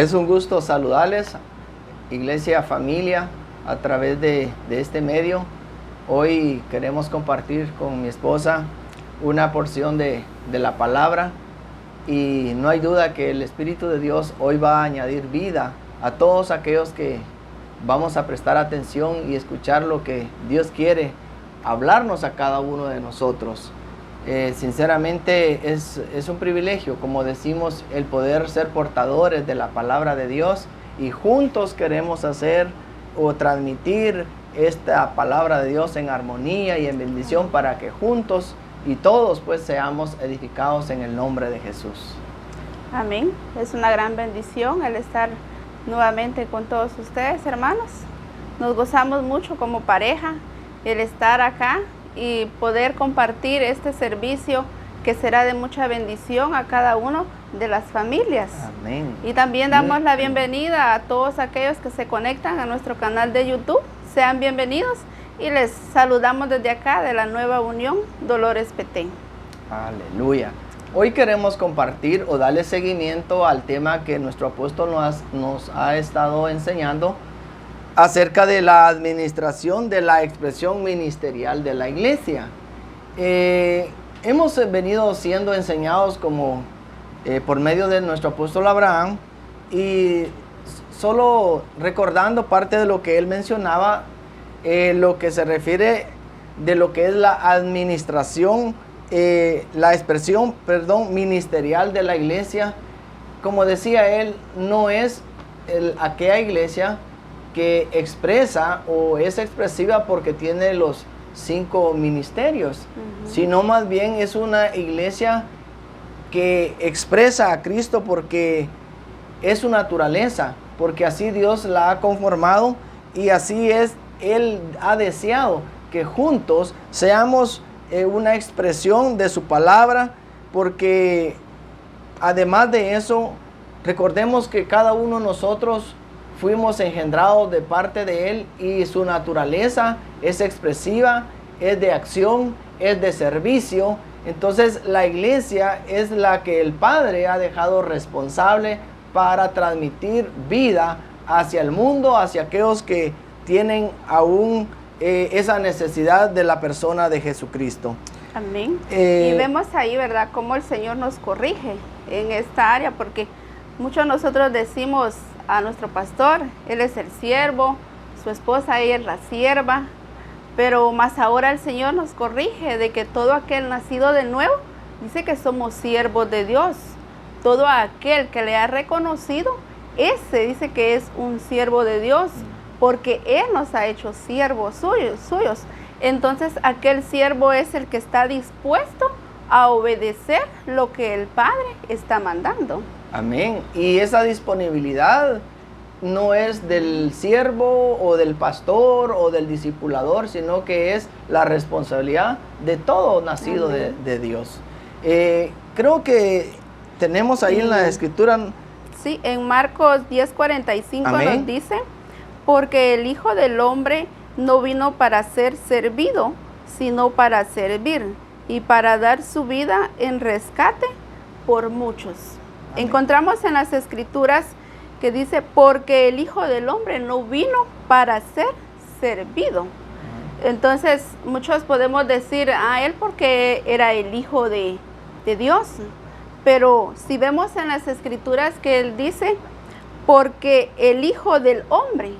Es un gusto saludarles, iglesia, familia, a través de este medio. Hoy queremos compartir con mi esposa una porción de la palabra y no hay duda que el Espíritu de Dios hoy va a añadir vida a todos aquellos que vamos a prestar atención y escuchar lo que Dios quiere hablarnos a cada uno de nosotros. Sinceramente es un privilegio, como decimos, el poder ser portadores de la palabra de Dios, y juntos queremos hacer o transmitir esta palabra de Dios en armonía y en bendición, para que juntos y todos pues seamos edificados en el nombre de Jesús. Amén. Es una gran bendición el estar nuevamente con todos ustedes, hermanos. Nos gozamos mucho como pareja el estar acá y poder compartir este servicio que será de mucha bendición a cada uno de las familias. Amén. Y también damos la bienvenida a todos aquellos que se conectan a nuestro canal de YouTube. Sean bienvenidos y les saludamos desde acá de la Nueva Unión Dolores Petén. Aleluya. Hoy queremos compartir o darle seguimiento al tema que nuestro apóstol nos ha estado enseñando acerca de la administración de la expresión ministerial de la iglesia. Hemos venido siendo enseñados como por medio de nuestro apóstol Abraham, y solo recordando parte de lo que él mencionaba, lo que se refiere de lo que es la administración, la expresión, ministerial de la iglesia. Como decía él, no es aquella iglesia que expresa o es expresiva porque tiene los 5 ministerios, sino más bien es una iglesia que expresa a Cristo porque es su naturaleza, porque así Dios la ha conformado y así es, Él ha deseado que juntos seamos una expresión de su palabra, porque además de eso, recordemos que cada uno de nosotros fuimos engendrados de parte de Él, y su naturaleza es expresiva, es de acción, es de servicio. Entonces la iglesia es la que el Padre ha dejado responsable para transmitir vida hacia el mundo, hacia aquellos que tienen aún esa necesidad de la persona de Jesucristo. Amén. Y vemos ahí, ¿verdad?, cómo el Señor nos corrige en esta área, porque muchos de nosotros decimos a nuestro pastor, él es el siervo, su esposa, ella es la sierva, pero más ahora el Señor nos corrige de que todo aquel nacido de nuevo, dice que somos siervos de Dios. Todo aquel que le ha reconocido, ese dice que es un siervo de Dios, porque Él nos ha hecho siervos suyos. Entonces aquel siervo es el que está dispuesto a obedecer lo que el Padre está mandando. Amén. Y esa disponibilidad no es del siervo o del pastor o del discipulador, sino que es la responsabilidad de todo nacido de Dios. Creo que tenemos ahí en la escritura. Sí, en Marcos 10:45 nos dice: porque el Hijo del Hombre no vino para ser servido, sino para servir y para dar su vida en rescate por muchos. Amén. Encontramos en las escrituras que dice, porque el Hijo del Hombre no vino para ser servido. Entonces muchos podemos decir, él porque era el Hijo de Dios. Pero si vemos en las escrituras que él dice, porque el Hijo del Hombre,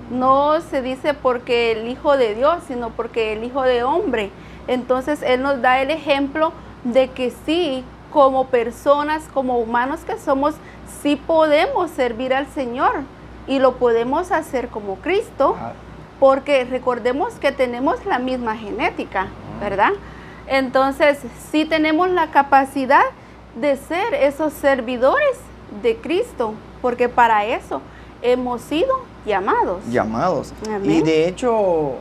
no se dice porque el Hijo de Dios, sino porque el Hijo de Hombre. Entonces él nos da el ejemplo de que sí, como personas, como humanos que somos, sí podemos servir al Señor y lo podemos hacer como Cristo, porque recordemos que tenemos la misma genética, ¿verdad? Entonces sí tenemos la capacidad de ser esos servidores de Cristo, porque para eso hemos sido llamados. Amén. Y de hecho,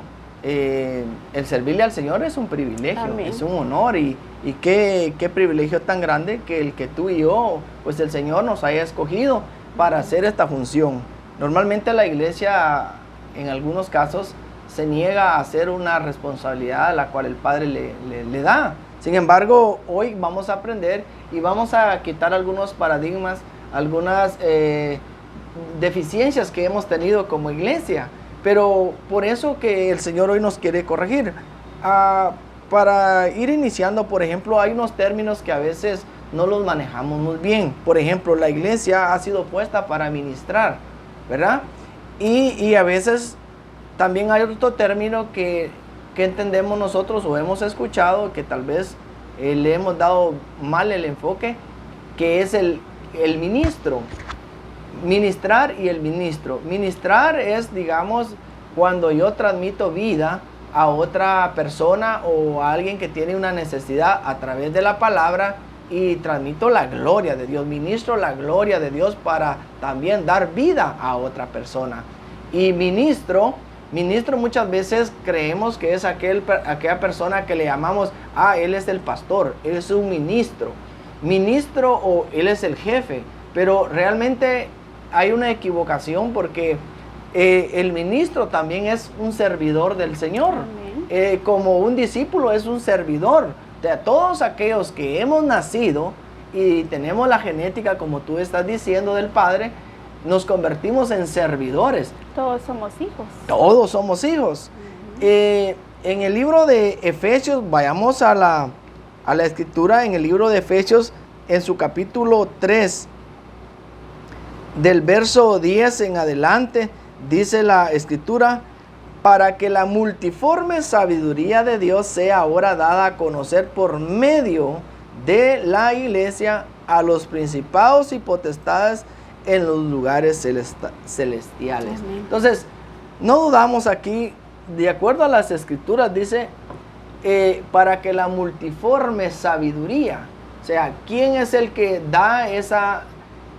el servirle al Señor es un privilegio. Amén. Es un honor, y qué privilegio tan grande que el que tú y yo, pues el Señor nos haya escogido para hacer esta función. Normalmente la iglesia, en algunos casos, se niega a hacer una responsabilidad a la cual el Padre le da. Sin embargo, hoy vamos a aprender y vamos a quitar algunos paradigmas algunas deficiencias que hemos tenido como iglesia. Pero por eso que el Señor hoy nos quiere corregir. Para ir iniciando, por ejemplo, hay unos términos que a veces no los manejamos muy bien. Por ejemplo, la iglesia ha sido puesta para ministrar, ¿verdad? Y a veces también hay otro término que entendemos nosotros o hemos escuchado que tal vez le hemos dado mal el enfoque, que es el ministro. Ministrar y el ministro. Ministrar es, digamos, cuando yo transmito vida a otra persona o a alguien que tiene una necesidad a través de la palabra y transmito la gloria de Dios. Ministro la gloria de Dios para también dar vida a otra persona. Y ministro muchas veces creemos que es aquella persona que le llamamos, él es el pastor, él es un ministro. Ministro o él es el jefe, pero realmente hay una equivocación porque el ministro también es un servidor del Señor. Como un discípulo es un servidor. O sea, todos aquellos que hemos nacido y tenemos la genética, como tú estás diciendo, del Padre, nos convertimos en servidores. Todos somos hijos. Todos somos hijos. En el libro de Efesios, vayamos a la escritura, en el libro de Efesios, en su capítulo 3, del verso 10 en adelante, dice la escritura: para que la multiforme sabiduría de Dios sea ahora dada a conocer por medio de la iglesia a los principados y potestades en los lugares celestiales. Amén. Entonces, no dudamos aquí, de acuerdo a las escrituras, dice, para que la multiforme sabiduría, o sea, ¿quién es el que da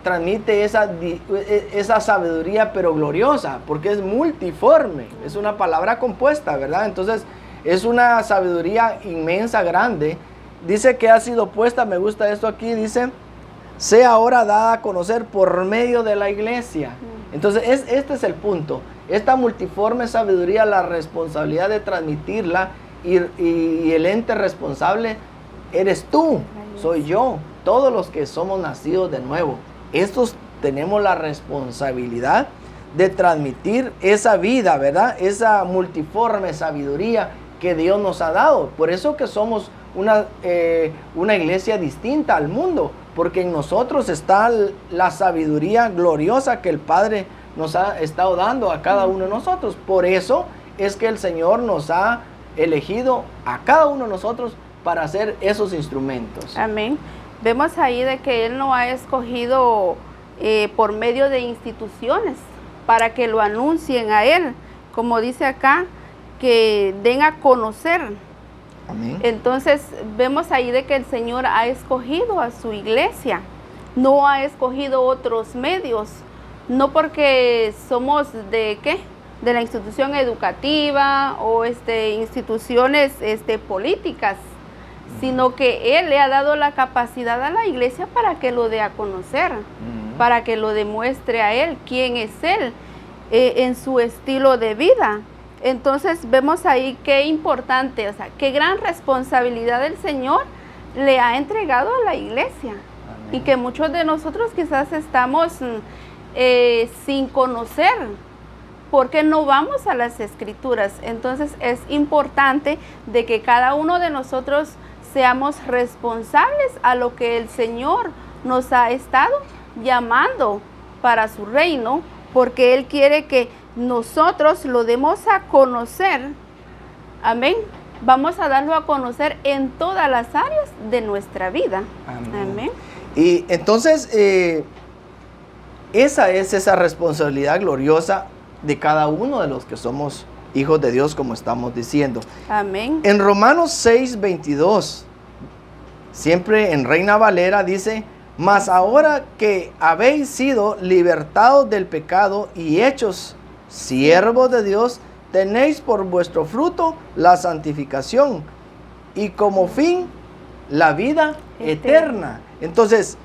transmite esa sabiduría pero gloriosa? Porque es multiforme, es una palabra compuesta, ¿verdad? Entonces es una sabiduría inmensa, grande. Dice que ha sido puesta, me gusta esto aquí, dice, sea ahora dada a conocer por medio de la iglesia. Entonces este es el punto. Esta multiforme sabiduría, la responsabilidad de transmitirla y el ente responsable eres tú, soy yo, todos los que somos nacidos de nuevo. Estos tenemos la responsabilidad de transmitir esa vida, ¿verdad? Esa multiforme sabiduría que Dios nos ha dado. Por eso que somos una iglesia distinta al mundo, porque en nosotros está la sabiduría gloriosa que el Padre nos ha estado dando a cada uno de nosotros. Por eso es que el Señor nos ha elegido a cada uno de nosotros para hacer esos instrumentos. Amén. Vemos ahí de que Él no ha escogido por medio de instituciones para que lo anuncien a Él, como dice acá, que den a conocer. Amén. Entonces vemos ahí de que el Señor ha escogido a su iglesia, no ha escogido otros medios, no porque somos de la institución educativa o instituciones políticas, sino que Él le ha dado la capacidad a la iglesia para que lo dé a conocer, para que lo demuestre a Él quién es Él en su estilo de vida. Entonces vemos ahí qué importante, o sea, qué gran responsabilidad el Señor le ha entregado a la iglesia. Amén. Y que muchos de nosotros quizás estamos sin conocer porque no vamos a las escrituras. Entonces es importante de que cada uno de nosotros seamos responsables a lo que el Señor nos ha estado llamando para su reino, porque Él quiere que nosotros lo demos a conocer. Amén. Vamos a darlo a conocer en todas las áreas de nuestra vida. Amén. Amén. Y entonces esa es esa responsabilidad gloriosa de cada uno de los que somos hijos de Dios, como estamos diciendo. Amén. En Romanos 6:22, siempre en Reina Valera, dice: mas ahora que habéis sido libertados del pecado y hechos siervos de Dios, tenéis por vuestro fruto la santificación y como fin la vida eterna. Entonces,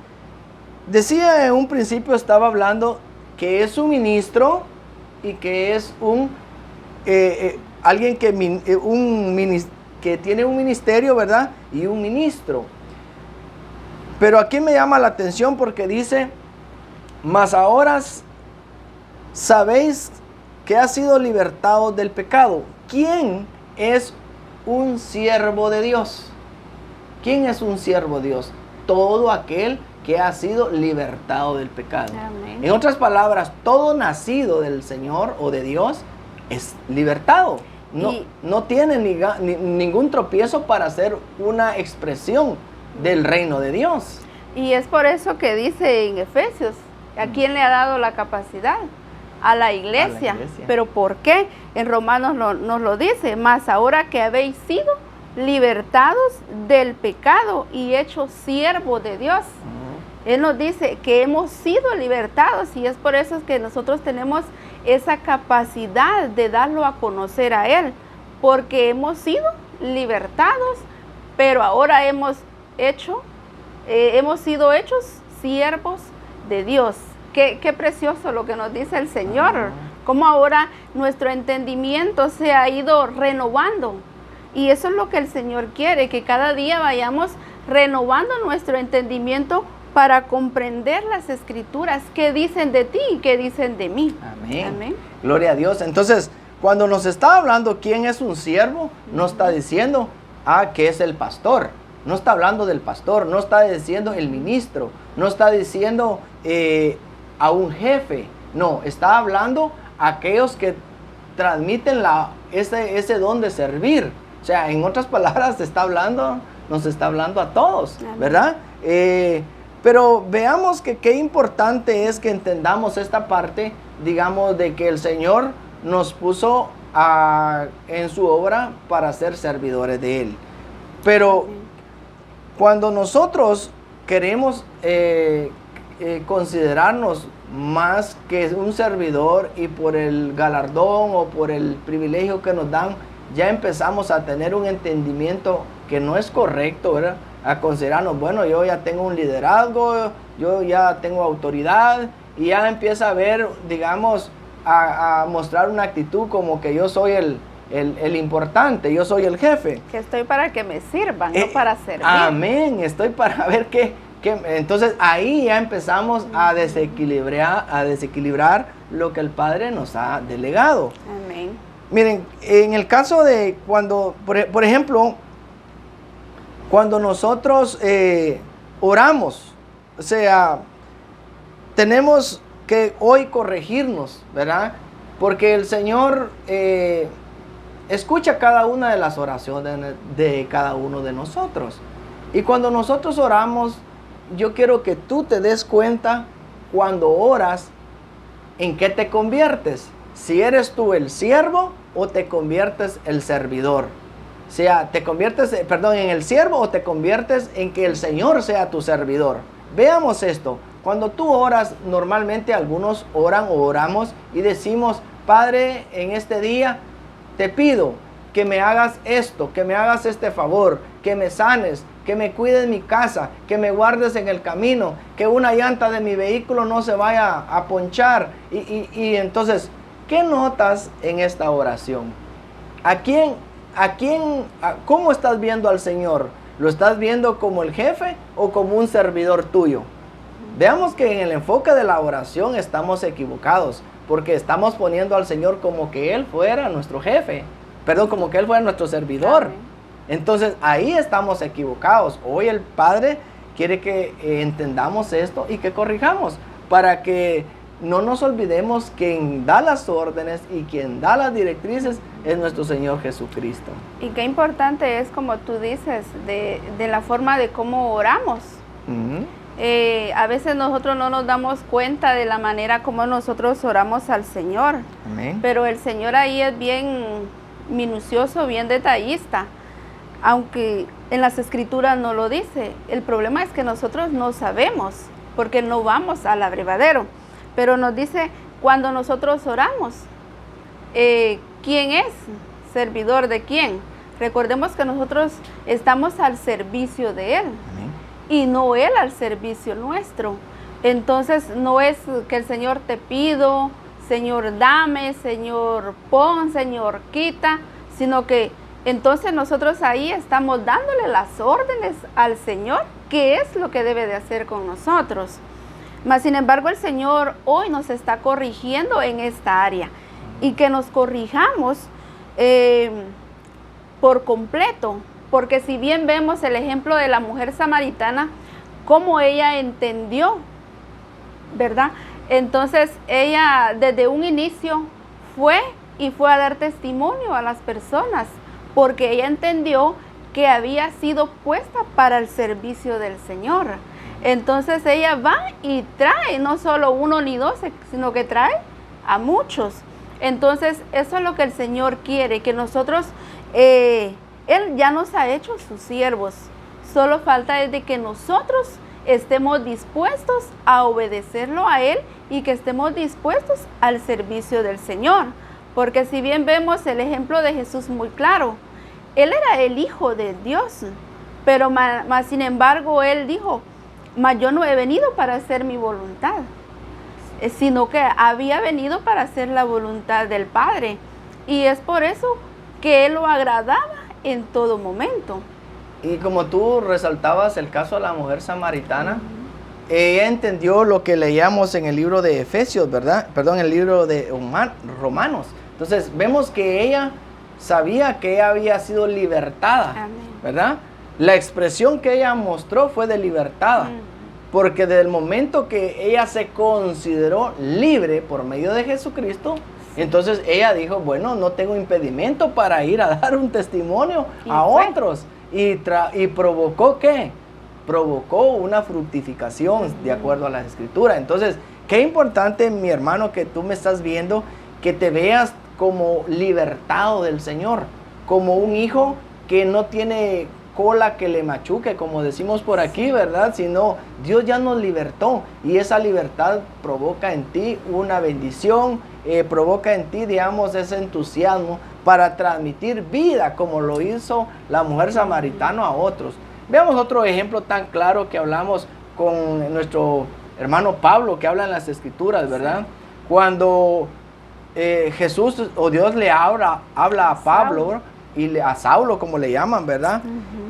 decía en un principio, estaba hablando que es un ministro y que es alguien que tiene un ministerio, ¿verdad? Y un ministro. Pero aquí me llama la atención porque dice Mas ahora sabéis que ha sido libertado del pecado. ¿Quién es un siervo de Dios? ¿Quién es un siervo de Dios? Todo aquel que ha sido libertado del pecado. Amén. En otras palabras, todo nacido del Señor o de Dios es libertado. No tiene ningún tropiezo para ser una expresión del reino de Dios. Y es por eso que dice en Efesios, ¿a quién le ha dado la capacidad? A la iglesia. ¿Pero por qué? En Romanos nos lo dice, mas ahora que habéis sido libertados del pecado y hechos siervos de Dios. Él nos dice que hemos sido libertados y es por eso que nosotros tenemos esa capacidad de darlo a conocer a Él, porque hemos sido libertados, pero ahora hemos sido hechos siervos de Dios. Qué precioso lo que nos dice el Señor, cómo ahora nuestro entendimiento se ha ido renovando. Y eso es lo que el Señor quiere, que cada día vayamos renovando nuestro entendimiento para comprender las Escrituras, qué dicen de ti y qué dicen de mí. Amén. Amén. Gloria a Dios. Entonces, cuando nos está hablando quién es un siervo, no está diciendo, que es el pastor. No está hablando del pastor, no está diciendo el ministro, no está diciendo a un jefe. No, está hablando a aquellos que transmiten ese don de servir. O sea, en otras palabras, nos está hablando a todos, ¿verdad? Pero veamos que qué importante es que entendamos esta parte, digamos, de que el Señor nos puso en su obra para ser servidores de Él. Pero cuando nosotros queremos considerarnos más que un servidor y por el galardón o por el privilegio que nos dan, ya empezamos a tener un entendimiento que no es correcto, ¿verdad? A considerarnos, bueno, yo ya tengo un liderazgo, yo ya tengo autoridad, y ya empieza a ver, digamos, a mostrar una actitud como que yo soy el importante, yo soy el jefe. Que estoy para que me sirvan, no para servir. Amén, estoy para ver qué. Entonces ahí ya empezamos a desequilibrar lo que el Padre nos ha delegado. Amén. Miren, en el caso de cuando, por ejemplo, cuando nosotros oramos, o sea, tenemos que hoy corregirnos, ¿verdad? Porque el Señor escucha cada una de las oraciones de cada uno de nosotros. Y cuando nosotros oramos, yo quiero que tú te des cuenta cuando oras, ¿en qué te conviertes? Si eres tú el siervo o te conviertes el servidor. O sea, te conviertes, en el siervo o te conviertes en que el Señor sea tu servidor. Veamos esto. Cuando tú oras, normalmente algunos oran o oramos y decimos, Padre, en este día te pido que me hagas esto, que me hagas este favor, que me sanes, que me cuides mi casa, que me guardes en el camino, que una llanta de mi vehículo no se vaya a ponchar. Y entonces, ¿qué notas en esta oración? ¿Cómo estás viendo al Señor? ¿Lo estás viendo como el jefe o como un servidor tuyo? Veamos que en el enfoque de la oración estamos equivocados, porque estamos poniendo al Señor como que Él fuera nuestro jefe, como que Él fuera nuestro servidor. Amén. Entonces ahí estamos equivocados. Hoy el Padre quiere que entendamos esto y que corrijamos, para que no nos olvidemos quien da las órdenes y quien da las directrices es nuestro Señor Jesucristo. Y qué importante es, como tú dices, de la forma de cómo oramos. A veces nosotros no nos damos cuenta de la manera como nosotros oramos al Señor. Amén. Pero el Señor ahí es bien minucioso, bien detallista, aunque en las Escrituras no lo dice. El problema es que nosotros no sabemos, porque no vamos al abrevadero. Pero nos dice, cuando nosotros oramos, ¿quién es servidor de quién? Recordemos que nosotros estamos al servicio de Él. Amén. Y no Él al servicio nuestro. Entonces no es que el Señor te pido, Señor dame, Señor pon, Señor quita, sino que entonces nosotros ahí estamos dándole las órdenes al Señor, qué es lo que debe de hacer con nosotros. Mas, sin embargo, el Señor hoy nos está corrigiendo en esta área y que nos corrijamos por completo, porque si bien vemos el ejemplo de la mujer samaritana, cómo ella entendió, ¿verdad? Entonces ella desde un inicio fue a dar testimonio a las personas, porque ella entendió que había sido puesta para el servicio del Señor. Entonces ella va y trae no solo uno ni dos, sino que trae a muchos. Entonces eso es lo que el Señor quiere, que nosotros, Él ya nos ha hecho sus siervos. Solo falta es de que nosotros estemos dispuestos a obedecerlo a Él y que estemos dispuestos al servicio del Señor. Porque si bien vemos el ejemplo de Jesús muy claro, Él era el Hijo de Dios, pero más sin embargo Él dijo, mas yo no he venido para hacer mi voluntad, sino que había venido para hacer la voluntad del Padre. Y es por eso que Él lo agradaba en todo momento. Y como tú resaltabas el caso de la mujer samaritana, ella entendió lo que leíamos en el libro de Efesios, ¿verdad? Perdón, el libro de Romanos. Entonces vemos que ella sabía que ella había sido libertada, ¿verdad? La expresión que ella mostró fue de libertada, porque desde el momento que ella se consideró libre por medio de Jesucristo, entonces ella dijo, bueno, no tengo impedimento para ir a dar un testimonio a otros. Y provocó, ¿qué? Provocó una fructificación de acuerdo a las Escrituras. Entonces, qué importante, mi hermano, que tú me estás viendo, que te veas como libertado del Señor, como un hijo que no tiene cola que le machuque, como decimos por aquí, ¿verdad? Sino Dios ya nos libertó y esa libertad provoca en ti una bendición, provoca en ti, digamos, ese entusiasmo para transmitir vida como lo hizo la mujer samaritana a otros. Veamos otro ejemplo tan claro que hablamos con nuestro hermano Pablo, que habla en las Escrituras, ¿verdad? Cuando Jesús o Dios le habla a Pablo y a Saulo, como le llaman, ¿verdad?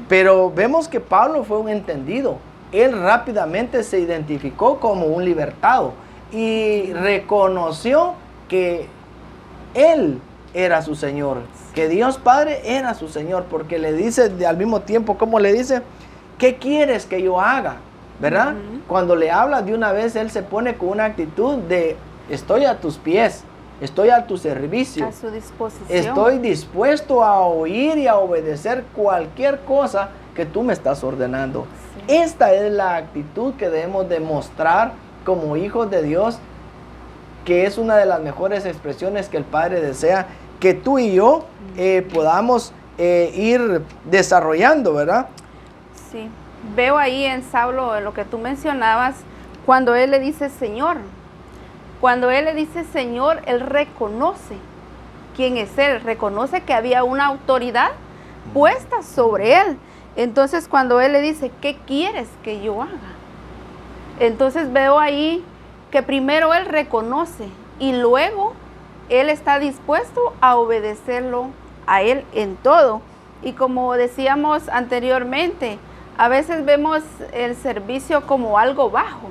Pero vemos que Pablo fue un entendido. Él rápidamente se identificó como un libertado y reconoció que Él era su Señor, que Dios Padre era su Señor, porque le dice al mismo tiempo, como le dice, ¿qué quieres que yo haga? ¿Verdad? Cuando le habla de una vez, Él se pone con una actitud de, estoy a tus pies, estoy a tu servicio, a su disposición. Estoy dispuesto a oír y a obedecer cualquier cosa que tú me estás ordenando. Sí. Esta es la actitud que debemos demostrar como hijos de Dios, que es una de las mejores expresiones que el Padre desea que tú y yo podamos ir desarrollando, ¿verdad? Sí, veo ahí en Saulo, en lo que tú mencionabas, cuando él le dice Señor. Cuando él le dice Señor, él reconoce quién es él, reconoce que había una autoridad puesta sobre él. Entonces cuando él le dice, ¿qué quieres que yo haga? Entonces veo ahí que primero él reconoce y luego él está dispuesto a obedecerlo a él en todo. Y como decíamos anteriormente, a veces vemos el servicio como algo bajo.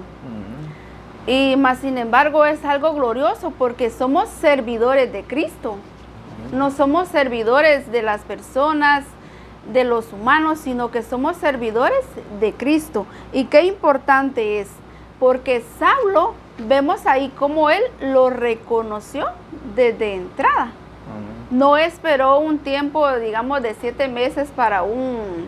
Y más sin embargo es algo glorioso porque somos servidores de Cristo. No somos servidores de las personas, de los humanos, sino que somos servidores de Cristo. Y qué importante es, porque Saulo, vemos ahí cómo él lo reconoció desde entrada. No esperó un tiempo, digamos, de 7 meses para un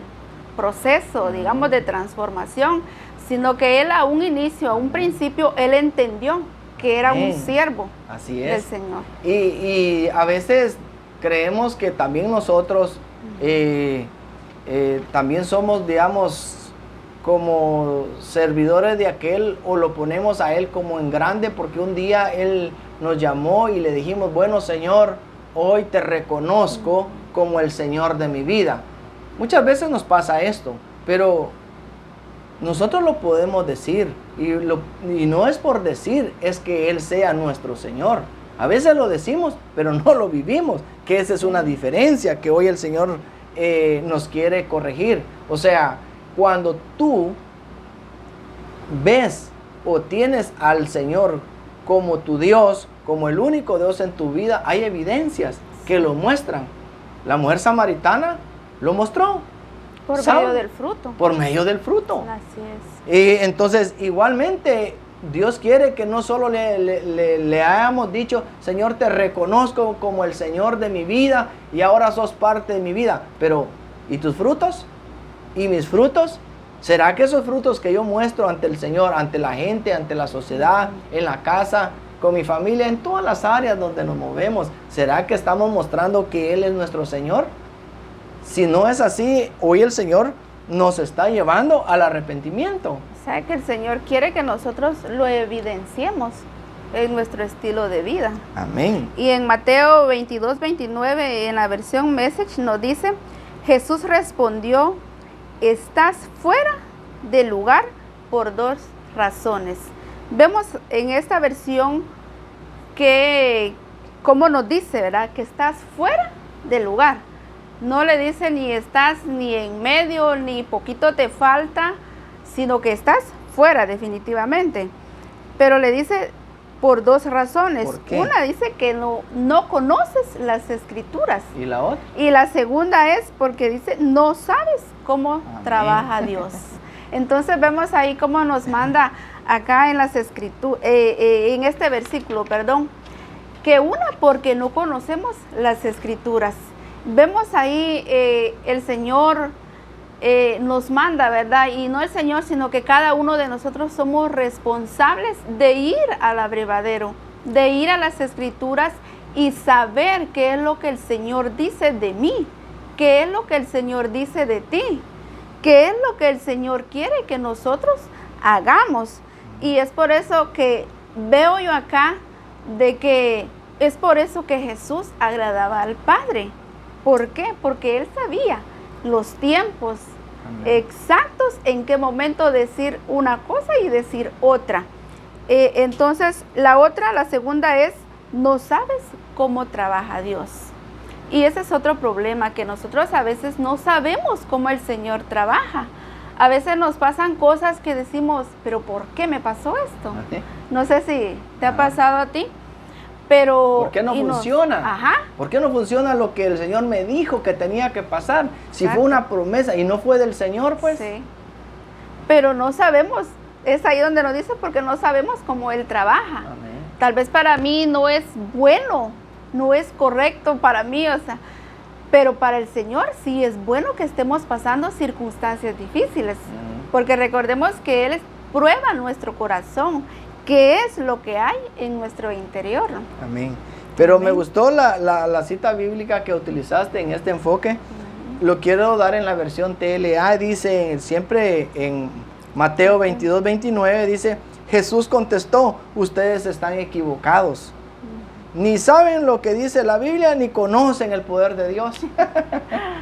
proceso, digamos, de transformación, sino que él a un inicio, a un principio, él entendió que era un siervo del Señor. Y a veces creemos que también nosotros también somos, digamos, como servidores de aquel, o lo ponemos a él como en grande, porque un día él nos llamó y le dijimos, bueno, Señor, hoy te reconozco como el Señor de mi vida. Muchas veces nos pasa esto, pero nosotros lo podemos decir, y no es por decir, es que Él sea nuestro Señor. A veces lo decimos, pero no lo vivimos, que esa es una diferencia que hoy el Señor nos quiere corregir. O sea, cuando tú ves o tienes al Señor como tu Dios, como el único Dios en tu vida, hay evidencias que lo muestran. La mujer samaritana lo mostró. Por medio del fruto. Por medio del fruto. Así es. Y entonces, igualmente, Dios quiere que no solo le hayamos dicho, Señor, te reconozco como el Señor de mi vida y ahora sos parte de mi vida. Pero, ¿y tus frutos? ¿Y mis frutos? ¿Será que esos frutos que yo muestro ante el Señor, ante la gente, ante la sociedad, en la casa, con mi familia, en todas las áreas donde nos movemos, será que estamos mostrando que Él es nuestro Señor? Si no es así, hoy el Señor nos está llevando al arrepentimiento. O sea, que el Señor quiere que nosotros lo evidenciemos en nuestro estilo de vida. Amén. Y en Mateo 22, 29, en la versión Message, nos dice, Jesús respondió, estás fuera del lugar por 2 razones. Vemos en esta versión que, como nos dice, ¿verdad? Que estás fuera del lugar. No le dice ni estás ni en medio, ni poquito te falta, sino que estás fuera definitivamente. Pero le dice por 2 razones. ¿Por qué? Una dice que no conoces las Escrituras. ¿Y la otra? Y la segunda es porque dice, no sabes cómo trabaja Dios. Entonces vemos ahí cómo nos manda acá en las escrituras, en este versículo, perdón, que una porque no conocemos las Escrituras. Vemos ahí el Señor nos manda, ¿verdad? Y no el Señor, sino que cada uno de nosotros somos responsables de ir al abrevadero, de ir a las Escrituras y saber qué es lo que el Señor dice de mí, qué es lo que el Señor dice de ti, qué es lo que el Señor quiere que nosotros hagamos. Y es por eso que veo yo acá de que es por eso que Jesús agradaba al Padre. ¿Por qué? Porque Él sabía los tiempos exactos en qué momento decir una cosa y decir otra. Entonces, la segunda es, no sabes cómo trabaja Dios. Y ese es otro problema, que nosotros a veces no sabemos cómo el Señor trabaja. A veces nos pasan cosas que decimos, pero ¿por qué me pasó esto? No sé si te ha pasado a ti. Pero, ¿por qué no funciona? Ajá. ¿Por qué no funciona lo que el Señor me dijo que tenía que pasar? Si fue una promesa y no fue del Señor, pues. Sí. Pero no sabemos, es ahí donde nos dice, porque no sabemos cómo Él trabaja. Amén. Tal vez para mí no es bueno, no es correcto para mí, o sea, pero para el Señor sí es bueno que estemos pasando circunstancias difíciles, porque recordemos que Él prueba nuestro corazón, qué es lo que hay en nuestro interior. Amén. Pero Amén. me gustó la cita bíblica que utilizaste en este enfoque. Lo quiero dar en la versión TLA. Dice siempre en Mateo 22, 29, dice, Jesús contestó, ustedes están equivocados. Ni saben lo que dice la Biblia, ni conocen el poder de Dios.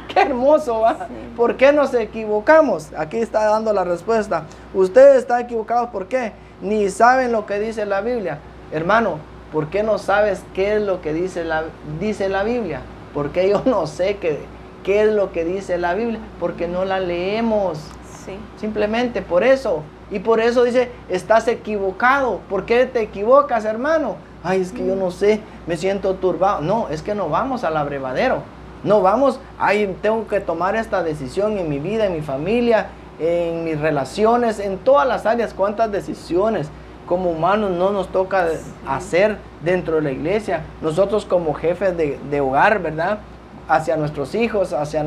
Qué hermoso, ¿va? Sí. ¿Por qué nos equivocamos? Aquí está dando la respuesta. Ustedes están equivocados, ¿por qué? Ni saben lo que dice la Biblia. Hermano, ¿por qué no sabes qué es lo que dice la Biblia? ¿Por qué yo no sé qué es lo que dice la Biblia? Porque no la leemos. Sí. Simplemente por eso. Y por eso dice, estás equivocado. ¿Por qué te equivocas, hermano? Ay, es que yo no sé, me siento turbado. No, es que no vamos al abrevadero. No vamos, ay, tengo que tomar esta decisión en mi vida, en mi familia, en mis relaciones, en todas las áreas. ¿Cuántas decisiones como humanos no nos toca hacer dentro de la iglesia? Nosotros como jefes de hogar, ¿verdad? Hacia nuestros hijos, hacia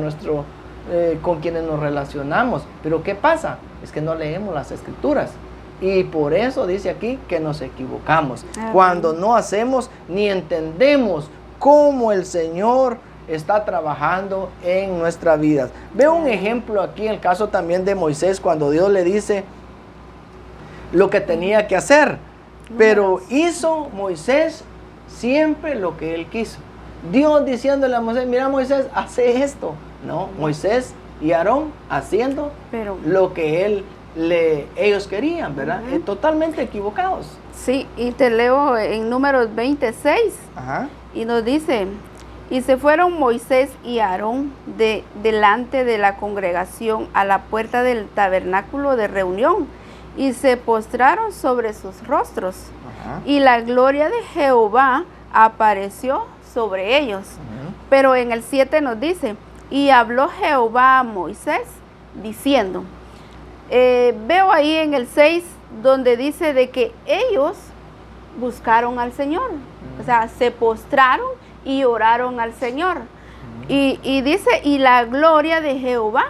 con quienes nos relacionamos. Pero ¿qué pasa? Es que no leemos las Escrituras. Y por eso dice aquí que nos equivocamos. Cuando no hacemos ni entendemos cómo el Señor está trabajando en nuestras vidas. Veo un ejemplo aquí, el caso también de Moisés, cuando Dios le dice lo que tenía que hacer. Pero hizo Moisés siempre lo que él quiso. Dios diciéndole a Moisés, mira Moisés, hace esto. No, Moisés y Aarón haciendo lo que ellos querían, ¿verdad? Totalmente equivocados. Sí, y te leo en Números 26. Ajá. Y nos dice, y se fueron Moisés y Aarón delante de la congregación a la puerta del tabernáculo de reunión, y se postraron sobre sus rostros. Ajá. Y la gloria de Jehová apareció sobre ellos. Pero en el 7 nos dice, y habló Jehová a Moisés diciendo, veo ahí en el 6 donde dice de que ellos buscaron al Señor, o sea, se postraron y oraron al Señor. Y dice, y la gloria de Jehová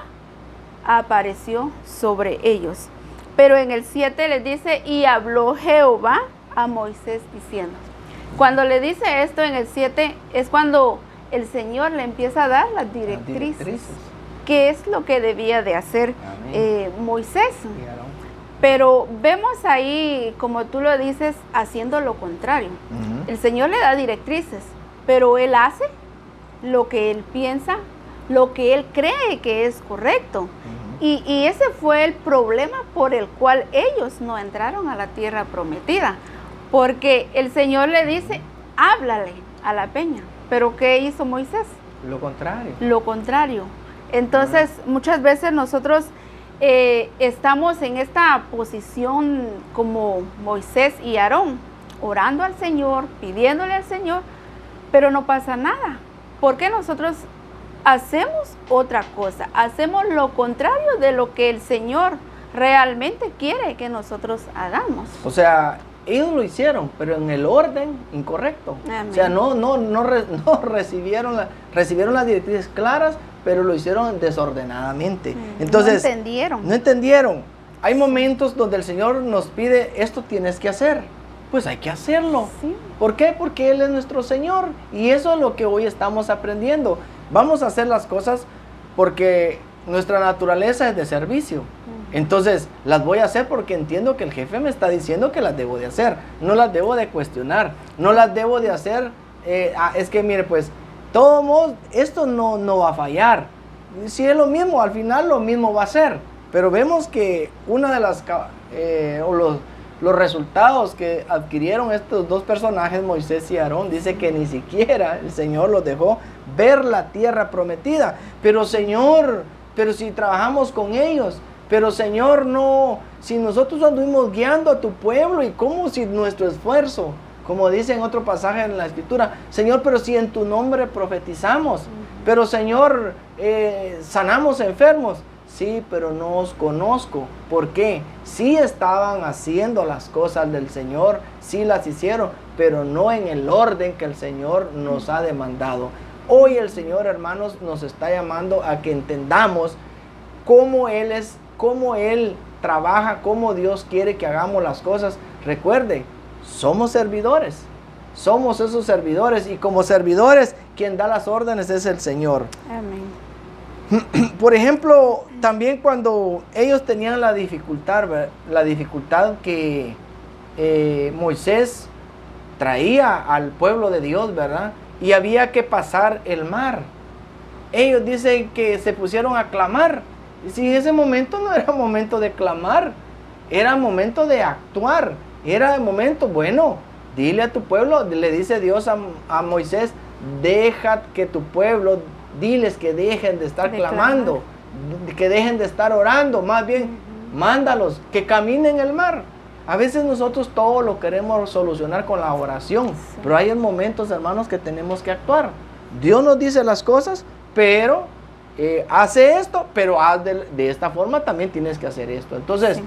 apareció sobre ellos. Pero en el 7 les dice, y habló Jehová a Moisés diciendo. Cuando le dice esto en el 7 es cuando el Señor le empieza a dar las directrices. ¿Qué es lo que debía de hacer Moisés? Pero vemos ahí, como tú lo dices, haciendo lo contrario. El Señor le da directrices, pero Él hace lo que Él piensa, lo que Él cree que es correcto. Y ese fue el problema por el cual ellos no entraron a la tierra prometida. Porque el Señor le dice, háblale a la peña. Pero ¿qué hizo Moisés? Lo contrario. Lo contrario. Entonces, muchas veces nosotros estamos en esta posición como Moisés y Aarón, orando al Señor, pidiéndole al Señor, pero no pasa nada. Porque nosotros hacemos otra cosa, hacemos lo contrario de lo que el Señor realmente quiere que nosotros hagamos. O sea, ellos lo hicieron, pero en el orden incorrecto. Amén. O sea, no recibieron las directrices claras, pero lo hicieron desordenadamente. Entonces, No entendieron. Hay momentos donde el Señor nos pide, esto tienes que hacer. Pues hay que hacerlo. Sí. ¿Por qué? Porque Él es nuestro Señor. Y eso es lo que hoy estamos aprendiendo. Vamos a hacer las cosas porque nuestra naturaleza es de servicio. Entonces, las voy a hacer porque entiendo que el jefe me está diciendo que las debo de hacer. No las debo de cuestionar. No las debo de hacer. Es que, mire, pues, todos modos, esto no va a fallar. Si es lo mismo, al final lo mismo va a ser. Pero vemos que una de las... los resultados que adquirieron estos dos personajes, Moisés y Aarón, dice que ni siquiera el Señor los dejó ver la tierra prometida. Pero Señor, pero si trabajamos con ellos, pero Señor, no, si nosotros anduvimos guiando a tu pueblo, y cómo si nuestro esfuerzo, como dice en otro pasaje en la Escritura, Señor, pero si en tu nombre profetizamos, pero Señor, sanamos enfermos. Sí, pero no os conozco. ¿Por qué? Sí estaban haciendo las cosas del Señor, sí las hicieron, pero no en el orden que el Señor nos ha demandado. Hoy el Señor, hermanos, nos está llamando a que entendamos cómo Él es, cómo Él trabaja, cómo Dios quiere que hagamos las cosas. Recuerde, somos servidores, somos esos servidores, y como servidores, quien da las órdenes es el Señor. Amén. Por ejemplo, también cuando ellos tenían la dificultad que Moisés traía al pueblo de Dios, ¿verdad? Y había que pasar el mar. Ellos dicen que se pusieron a clamar. Y si ese momento no era momento de clamar, era momento de actuar. Era el momento, bueno, dile a tu pueblo, le dice Dios a Moisés, deja que tu pueblo, diles que dejen de estar clamando, que dejen de estar orando, más bien, mándalos, que caminen el mar. A veces nosotros todo lo queremos solucionar con la oración, pero hay momentos, hermanos, que tenemos que actuar. Dios nos dice las cosas, pero hace esto, pero haz de esta forma, también tienes que hacer esto. Entonces,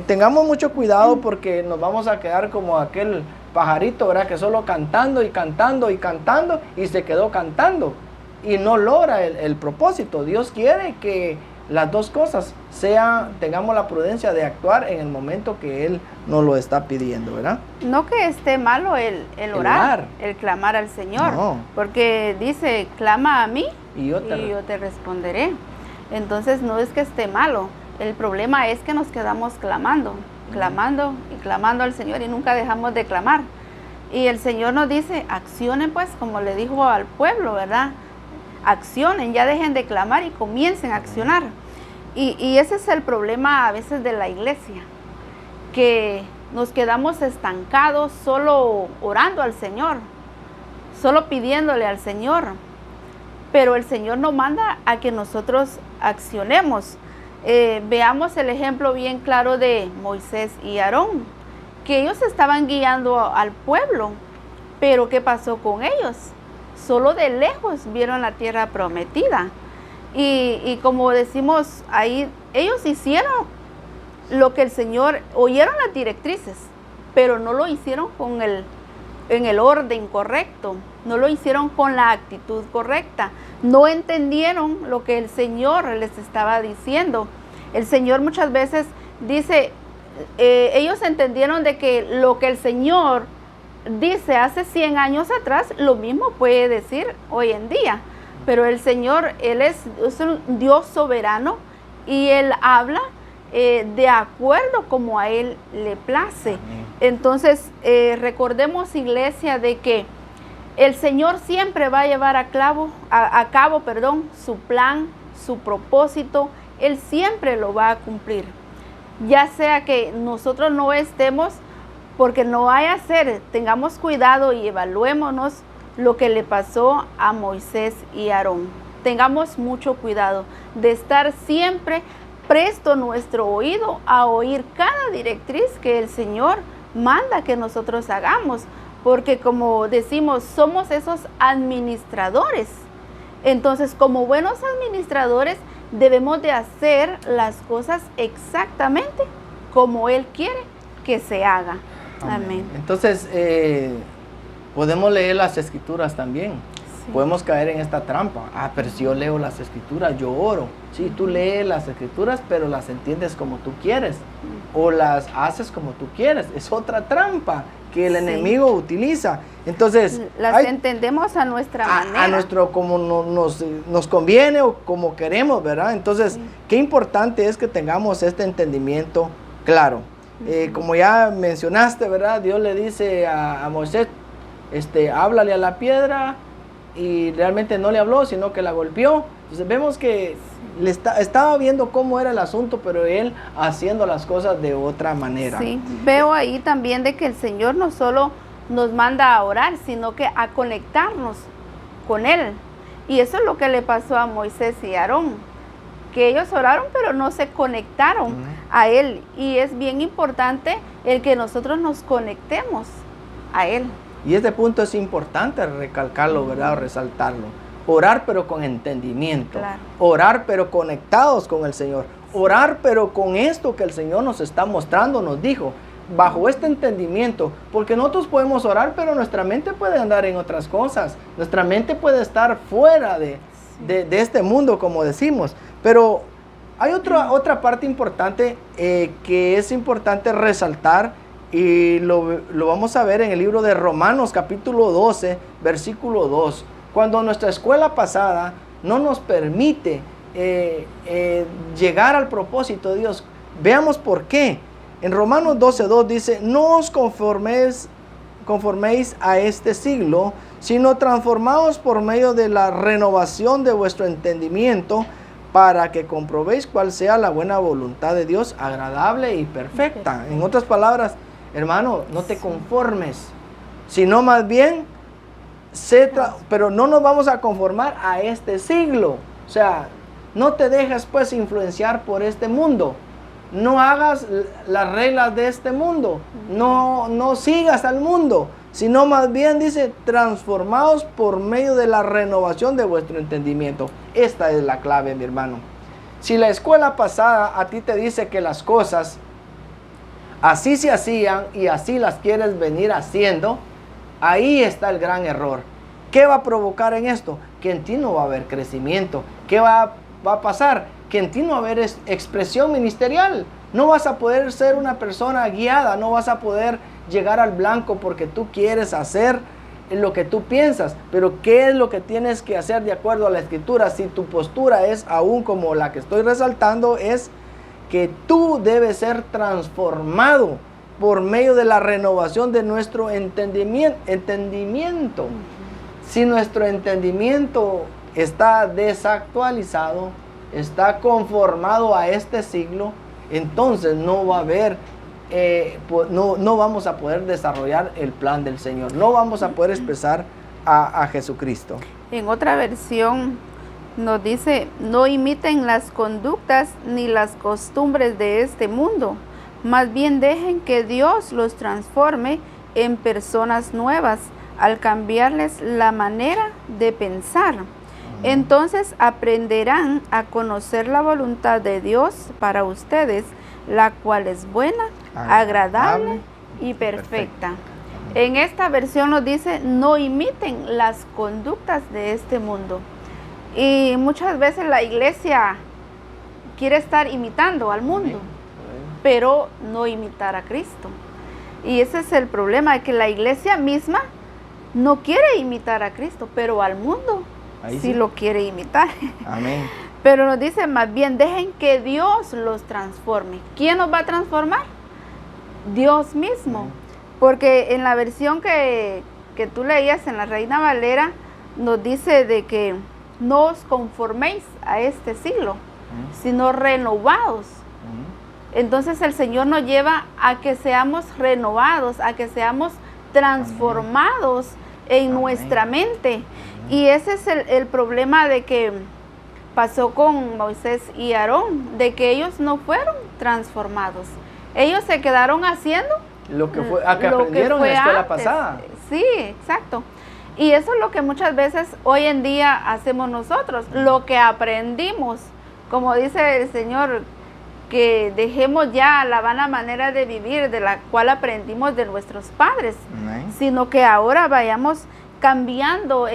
tengamos mucho cuidado, porque nos vamos a quedar como aquel pajarito, ¿verdad? Que solo cantando y cantando y cantando, y se quedó cantando y no logra el propósito. Dios quiere que las dos cosas tengamos la prudencia de actuar en el momento que Él nos lo está pidiendo, ¿verdad? No que esté malo el orar, el clamar al Señor, no. Porque dice, clama a mí y yo te responderé. Entonces no es que esté malo, el problema es que nos quedamos clamando y clamando al Señor, y nunca dejamos de clamar. Y el Señor nos dice, accionen pues, como le dijo al pueblo, ¿verdad? Accionen, ya dejen de clamar y comiencen a accionar. Y ese es el problema a veces de la iglesia, que nos quedamos estancados solo orando al Señor, solo pidiéndole al Señor, pero el Señor nos manda a que nosotros accionemos. veamos el ejemplo bien claro de Moisés y Aarón, que ellos estaban guiando al pueblo, pero ¿qué pasó con ellos? Solo de lejos vieron la tierra prometida. Y como decimos ahí, ellos hicieron lo que el Señor, oyeron las directrices, pero no lo hicieron en el orden correcto, no lo hicieron con la actitud correcta, no entendieron lo que el Señor les estaba diciendo. El Señor muchas veces dice, ellos entendieron de que lo que el Señor dice hace 100 años atrás, lo mismo puede decir hoy en día, pero el Señor, Él es un Dios soberano y Él habla de acuerdo como a Él le place. Amén. Entonces, recordemos, iglesia, de que el Señor siempre va a llevar a cabo su plan, su propósito. Él siempre lo va a cumplir. Ya sea que nosotros no estemos, porque no vaya a ser, tengamos cuidado y evaluémonos lo que le pasó a Moisés y Aarón. Tengamos mucho cuidado de estar siempre presto nuestro oído a oír cada directriz que el Señor manda que nosotros hagamos, porque como decimos, somos esos administradores. Entonces, como buenos administradores, debemos de hacer las cosas exactamente como Él quiere que se haga. Amén. Entonces, podemos leer las Escrituras también. Sí. Podemos caer en esta trampa. Pero si yo leo las Escrituras, yo oro. Sí, tú lees las Escrituras, pero las entiendes como tú quieres. O las haces como tú quieres. Es otra trampa que el enemigo utiliza. Entonces, las entendemos a nuestra manera. A nuestro, como nos conviene o como queremos, ¿verdad? Entonces, qué importante es que tengamos este entendimiento claro. Como ya mencionaste, ¿verdad? Dios le dice a Moisés, háblale a la piedra, y realmente no le habló, sino que la golpeó. Entonces vemos que estaba viendo cómo era el asunto, pero él haciendo las cosas de otra manera. Sí, veo ahí también de que el Señor no solo nos manda a orar, sino que a conectarnos con Él. Y eso es lo que le pasó a Moisés y Aarón, que ellos oraron, pero no se conectaron a Él. Y es bien importante el que nosotros nos conectemos a Él. Y este punto es importante recalcarlo, ¿verdad? O resaltarlo. Orar pero con entendimiento. Claro. Orar pero conectados con el Señor. Orar pero con esto que el Señor nos está mostrando, nos dijo. Bajo este entendimiento. Porque nosotros podemos orar, pero nuestra mente puede andar en otras cosas. Nuestra mente puede estar fuera de este mundo, como decimos. Pero hay otra parte importante que es importante resaltar. Y lo vamos a ver en el libro de Romanos capítulo 12, versículo 2. Cuando nuestra escuela pasada no nos permite llegar al propósito de Dios. Veamos por qué. En Romanos 12:2 dice, no os conforméis a este siglo, sino transformaos por medio de la renovación de vuestro entendimiento, para que comprobéis cuál sea la buena voluntad de Dios, agradable y perfecta. En otras palabras, hermano, no te conformes, sino más bien, pero no nos vamos a conformar a este siglo. O sea, no te dejes pues influenciar por este mundo. No hagas las reglas de este mundo. No sigas al mundo, sino más bien dice, transformaos por medio de la renovación de vuestro entendimiento. Esta es la clave, mi hermano. Si la escuela pasada a ti te dice que las cosas así se hacían y así las quieres venir haciendo, ahí está el gran error. ¿Qué va a provocar en esto? Que en ti no va a haber crecimiento. ¿Qué va a pasar? Que en ti no va a haber expresión ministerial. No vas a poder ser una persona guiada, no vas a poder llegar al blanco porque tú quieres hacer lo que tú piensas. Pero ¿qué es lo que tienes que hacer de acuerdo a la Escritura? Si tu postura es aún como la que estoy resaltando, es que tú debes ser transformado por medio de la renovación de nuestro entendimiento. Si nuestro entendimiento está desactualizado, está conformado a este siglo, entonces no va a haber, no vamos a poder desarrollar el plan del Señor, no vamos a poder expresar a Jesucristo. En otra versión Nos dice, no imiten las conductas ni las costumbres de este mundo, más bien dejen que Dios los transforme en personas nuevas al cambiarles la manera de pensar. Entonces aprenderán a conocer la voluntad de Dios para ustedes, la cual es buena, agradable y perfecta. En esta versión nos dice, no imiten las conductas de este mundo. Y muchas veces la iglesia quiere estar imitando al mundo, pero no imitar a Cristo. Y ese es el problema, de que la iglesia misma no quiere imitar a Cristo, pero al mundo sí lo quiere imitar. Amén. Pero nos dice, más bien dejen que Dios los transforme. ¿Quién nos va a transformar? Dios mismo. Porque en la versión que tú leías en la Reina Valera, nos dice de que no os conforméis a este siglo, sino renovados. Entonces el Señor nos lleva a que seamos renovados, a que seamos transformados en nuestra mente. Y ese es el problema de que pasó con Moisés y Aarón, de que ellos no fueron transformados. Ellos se quedaron haciendo lo que aprendieron en la escuela pasada. Sí, exacto. Y eso es lo que muchas veces hoy en día hacemos nosotros, lo que aprendimos. Como dice el Señor, que dejemos ya la vana manera de vivir de la cual aprendimos de nuestros padres, sino que ahora vayamos cambiando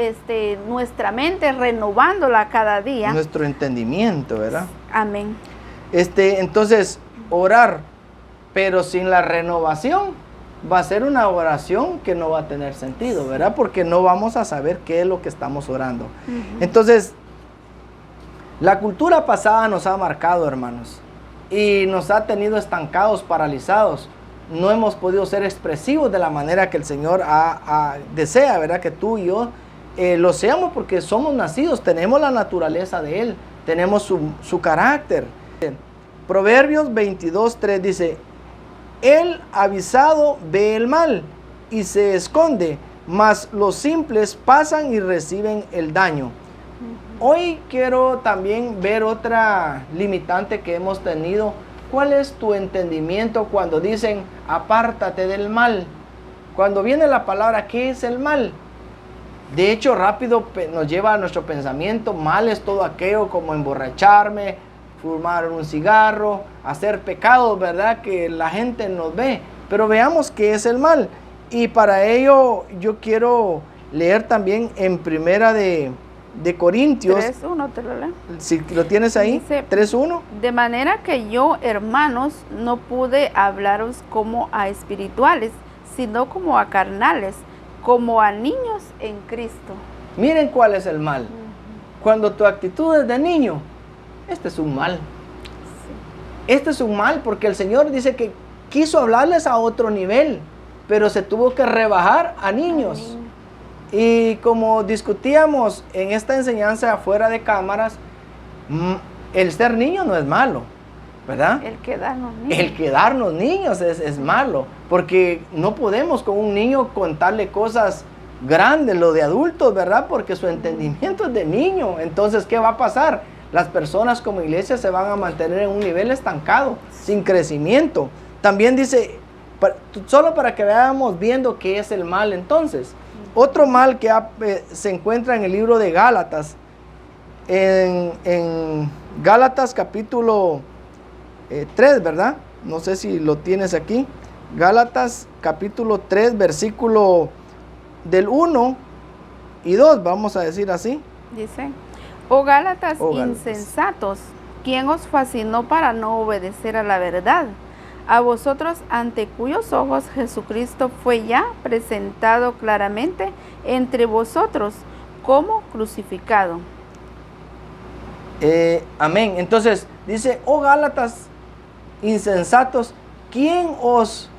nuestra mente, renovándola cada día. Nuestro entendimiento, ¿verdad? Amén. Entonces, orar, pero sin la renovación, va a ser una oración que no va a tener sentido, ¿verdad? Porque no vamos a saber qué es lo que estamos orando. Entonces, la cultura pasada nos ha marcado, hermanos, y nos ha tenido estancados, paralizados. No hemos podido ser expresivos de la manera que el Señor desea, ¿verdad? Que tú y yo lo seamos, porque somos nacidos, tenemos la naturaleza de Él, tenemos su carácter. Proverbios 22:3 dice, el avisado ve el mal y se esconde, mas los simples pasan y reciben el daño. Hoy quiero también ver otra limitante que hemos tenido. ¿Cuál es tu entendimiento cuando dicen apártate del mal? Cuando viene la palabra, ¿qué es el mal? De hecho, rápido nos lleva a nuestro pensamiento, mal es todo aquello como emborracharme, fumar un cigarro, hacer pecados, ¿verdad? Que la gente nos ve. Pero veamos qué es el mal. Y para ello yo quiero leer también en Primera de Corintios 3:1, te lo leo. Si lo tienes ahí, 3:1. De manera que yo, hermanos, no pude hablaros como a espirituales, sino como a carnales, como a niños en Cristo. Miren cuál es el mal. Cuando tu actitud es de niño, este es un mal. Este es un mal porque el Señor dice que quiso hablarles a otro nivel, pero se tuvo que rebajar a niños. Y como discutíamos en esta enseñanza afuera de cámaras, el ser niño no es malo, ¿verdad? El quedarnos niños. El quedarnos niños es malo, porque no podemos con un niño contarle cosas grandes, lo de adultos, ¿verdad? Porque su entendimiento es de niño. Entonces, ¿qué va a pasar? Las personas como iglesia se van a mantener en un nivel estancado, sin crecimiento. También dice, solo para que veamos viendo qué es el mal entonces. Otro mal que se encuentra en el libro de Gálatas, en Gálatas capítulo 3, ¿verdad? No sé si lo tienes aquí. Gálatas capítulo 3, versículo del 1 y 2, vamos a decir así. Dice, oh Gálatas insensatos, ¿quién os fascinó para no obedecer a la verdad? A vosotros ante cuyos ojos Jesucristo fue ya presentado claramente entre vosotros como crucificado. Amén. Entonces dice, oh Gálatas insensatos, ¿quién os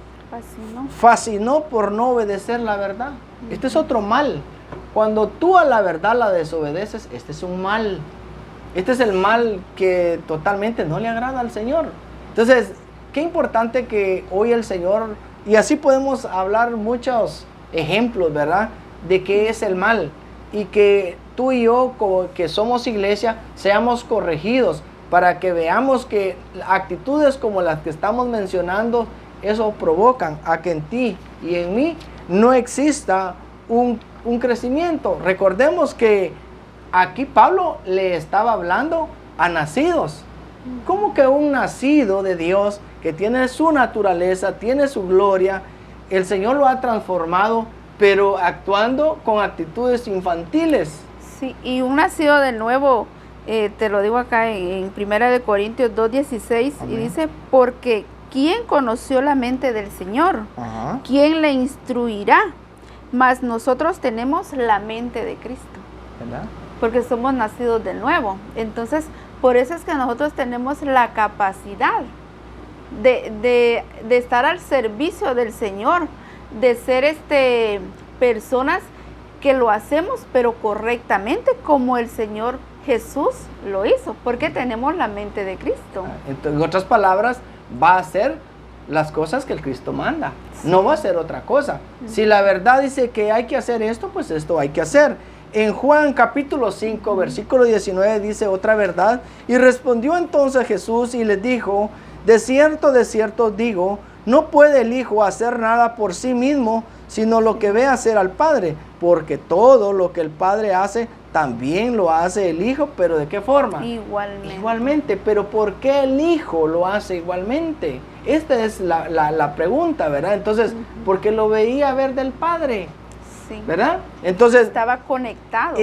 fascinó por no obedecer la verdad? Este es otro mal. Cuando tú a la verdad la desobedeces, este es un mal. Este es el mal que totalmente no le agrada al Señor. Entonces, qué importante que hoy el Señor, y así podemos hablar muchos ejemplos, ¿verdad? De qué es el mal. Y que tú y yo, que somos iglesia, seamos corregidos para que veamos que actitudes como las que estamos mencionando, eso provocan a que en ti y en mí no exista un crecimiento. Recordemos que aquí Pablo le estaba hablando a nacidos. ¿Cómo que un nacido de Dios que tiene su naturaleza, tiene su gloria, el Señor lo ha transformado, pero actuando con actitudes infantiles? Sí, y un nacido de nuevo, te lo digo acá en 1 Corintios 2:16, y dice, porque ¿quién conoció la mente del Señor? Ajá. ¿Quién le instruirá? Mas nosotros tenemos la mente de Cristo, ¿Verdad? porque somos nacidos de nuevo. Entonces, por eso es que nosotros tenemos la capacidad de estar al servicio del Señor, de ser personas que lo hacemos, pero correctamente, como el Señor Jesús lo hizo, porque tenemos la mente de Cristo. En otras palabras, va a hacer las cosas que el Cristo manda. Sí. No va a hacer otra cosa. Si la verdad dice que hay que hacer esto, pues esto hay que hacer. En Juan capítulo 5, versículo 19 dice otra verdad. Y respondió entonces Jesús y les dijo, de cierto os digo, no puede el Hijo hacer nada por sí mismo, sino lo que ve hacer al Padre, porque todo lo que el Padre hace, también lo hace el Hijo, pero ¿de qué forma? Igualmente. Igualmente, pero ¿por qué el Hijo lo hace igualmente? Esta es la pregunta, ¿verdad? Entonces, porque lo veía ver del Padre. Sí. ¿Verdad? Entonces estaba conectado.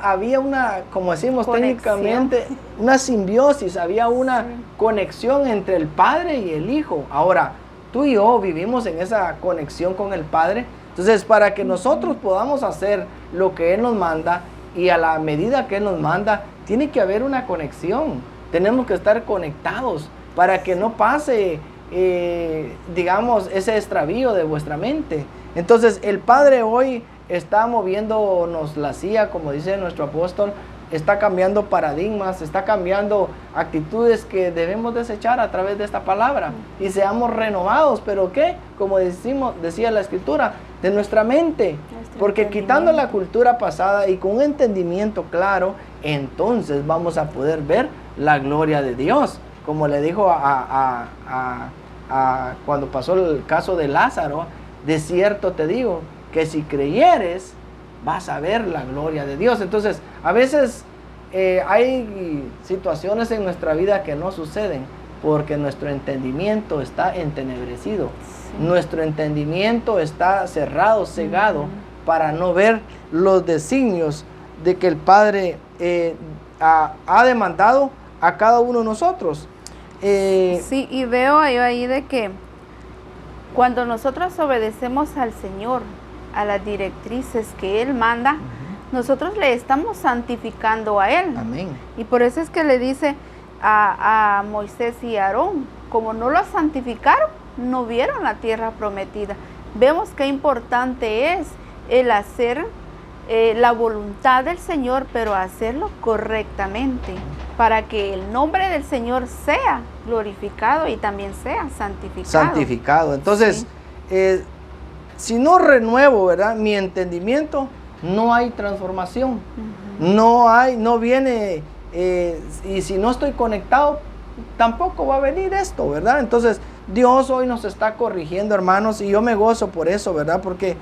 Había una, como decimos técnicamente, una simbiosis, había una conexión entre el Padre y el Hijo. Ahora, tú y yo vivimos en esa conexión con el Padre. Entonces, para que nosotros podamos hacer lo que Él nos manda y a la medida que Él nos manda, tiene que haber una conexión. Tenemos que estar conectados para que no pase, digamos, ese extravío de vuestra mente. Entonces, el Padre hoy está moviéndonos la silla, como dice nuestro apóstol, está cambiando paradigmas, está cambiando actitudes que debemos desechar a través de esta palabra y seamos renovados, pero ¿qué? Como decía la Escritura, de nuestra mente, porque quitando la cultura pasada y con un entendimiento claro, entonces vamos a poder ver la gloria de Dios, como le dijo cuando pasó el caso de Lázaro. De cierto te digo, que si creyeres, vas a ver la gloria de Dios. Entonces, a veces hay situaciones en nuestra vida que no suceden, porque nuestro entendimiento está entenebrecido. Sí. Nuestro entendimiento está cerrado, cegado, para no ver los designios de que el Padre ha demandado a cada uno de nosotros. Sí, y veo ahí de que cuando nosotros obedecemos al Señor, a las directrices que Él manda, nosotros le estamos santificando a Él. Amén. Y por eso es que le dice a Moisés y a Aarón, como no lo santificaron, no vieron la tierra prometida. Vemos qué importante es el hacer la voluntad del Señor, pero hacerlo correctamente, para que el nombre del Señor sea glorificado y también sea santificado. Santificado. Entonces, si no renuevo, ¿verdad?, mi entendimiento, no hay transformación. No viene, y si no estoy conectado, tampoco va a venir esto, ¿verdad? Entonces, Dios hoy nos está corrigiendo, hermanos, y yo me gozo por eso, ¿verdad? Porque,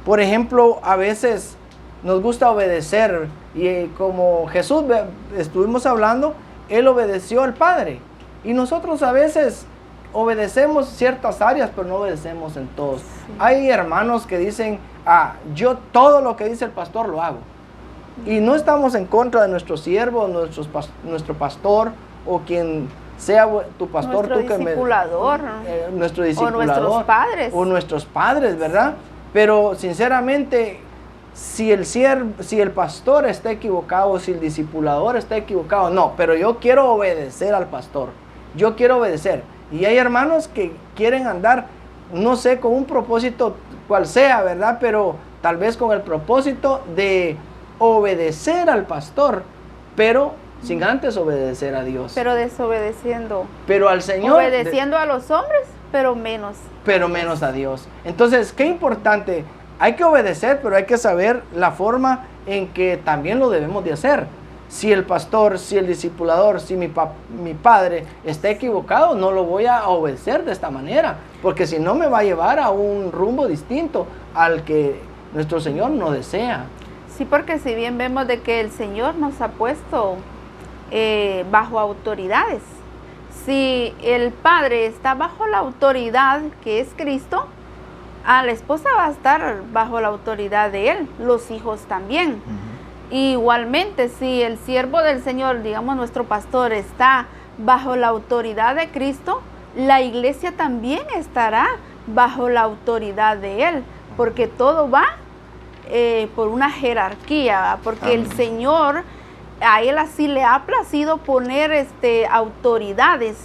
por ejemplo, a veces nos gusta obedecer, y como Jesús estuvimos hablando, Él obedeció al Padre, y nosotros a veces obedecemos ciertas áreas, pero no obedecemos en todos. Sí. Hay hermanos que dicen, yo todo lo que dice el pastor lo hago, y no estamos en contra de nuestro siervo, nuestro pastor, o quien sea tu pastor, nuestro discipulador, nuestro discipulador, o nuestros padres, ¿verdad? Pero sinceramente, si el pastor está equivocado, si el discipulador está equivocado, no, pero yo quiero obedecer al pastor, yo quiero obedecer. Y hay hermanos que quieren andar, no sé, con un propósito cual sea, ¿verdad? Pero tal vez con el propósito de obedecer al pastor, pero sin antes obedecer a Dios. Pero desobedeciendo. Pero al Señor. Obedeciendo a los hombres, pero menos. Pero menos a Dios. Entonces, qué importante. hay que obedecer, pero hay que saber la forma en que también lo debemos de hacer. Si el pastor, si el discipulador, si mi padre está equivocado, no lo voy a obedecer de esta manera, porque si no me va a llevar a un rumbo distinto al que nuestro Señor no desea. Sí, porque si bien vemos de que el Señor nos ha puesto bajo autoridades, si el padre está bajo la autoridad que es Cristo, la esposa va a estar bajo la autoridad de él, los hijos también. Igualmente, si el siervo del Señor, digamos nuestro pastor, está bajo la autoridad de Cristo, la iglesia también estará bajo la autoridad de él, porque todo va por una jerarquía, porque el Señor, a él así le ha placido poner autoridades,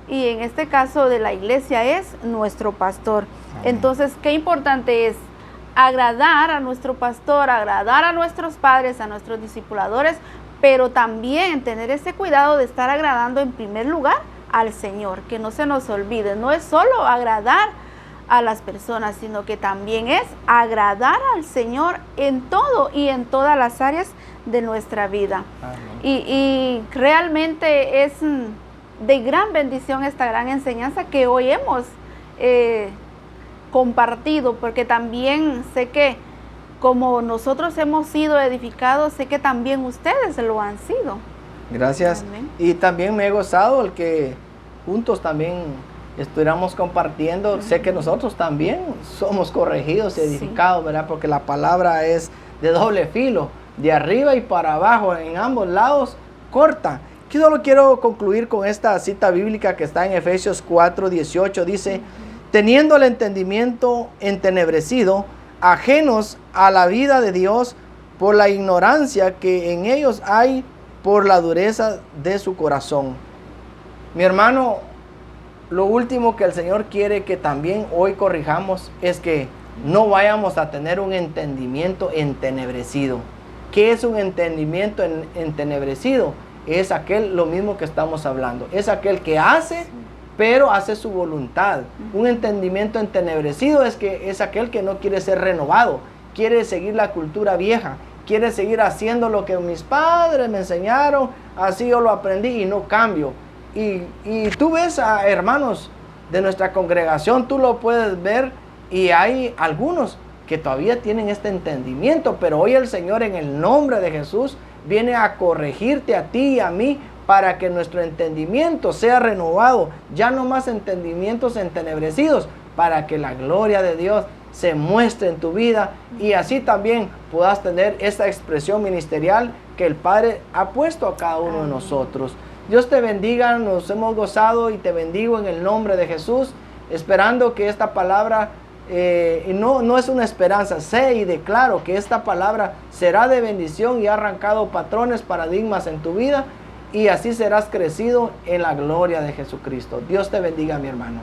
y en este caso de la iglesia es nuestro pastor. Entonces, qué importante es agradar a nuestro pastor, agradar a nuestros padres, a nuestros discipuladores, pero también tener ese cuidado de estar agradando en primer lugar al Señor, que no se nos olvide, no es solo agradar a las personas, sino que también es agradar al Señor en todo y en todas las áreas de nuestra vida. Y realmente es de gran bendición esta gran enseñanza que hoy hemos compartido, porque también sé que como nosotros hemos sido edificados, sé que también ustedes lo han sido. Gracias. Amén. Y también me he gozado el que juntos también estuviéramos compartiendo. Sé que nosotros también somos corregidos y edificados, ¿verdad? Porque la palabra es de doble filo, de arriba y para abajo, en ambos lados, corta. Yo solo quiero concluir con esta cita bíblica que está en Efesios 4:18, dice: teniendo el entendimiento entenebrecido, ajenos a la vida de Dios por la ignorancia que en ellos hay por la dureza de su corazón. Mi hermano, lo último que el Señor quiere que también hoy corrijamos es que no vayamos a tener un entendimiento entenebrecido. ¿Qué es un entendimiento entenebrecido? Es aquel, lo mismo que estamos hablando, es aquel que hace, pero hace su voluntad. Un entendimiento entenebrecido es aquel que no quiere ser renovado, quiere seguir la cultura vieja, quiere seguir haciendo lo que mis padres me enseñaron, así yo lo aprendí y no cambio. Y tú ves a hermanos de nuestra congregación, tú lo puedes ver, y hay algunos que todavía tienen este entendimiento, pero hoy el Señor, en el nombre de Jesús, viene a corregirte a ti y a mí, para que nuestro entendimiento sea renovado, ya no más entendimientos entenebrecidos, para que la gloria de Dios se muestre en tu vida, y así también puedas tener esa expresión ministerial que el Padre ha puesto a cada uno de nosotros. Dios te bendiga, nos hemos gozado y te bendigo en el nombre de Jesús, esperando que esta palabra no es una esperanza, sé y declaro que esta palabra será de bendición y ha arrancado patrones, paradigmas en tu vida, y así serás crecido en la gloria de Jesucristo. Dios te bendiga, mi hermano.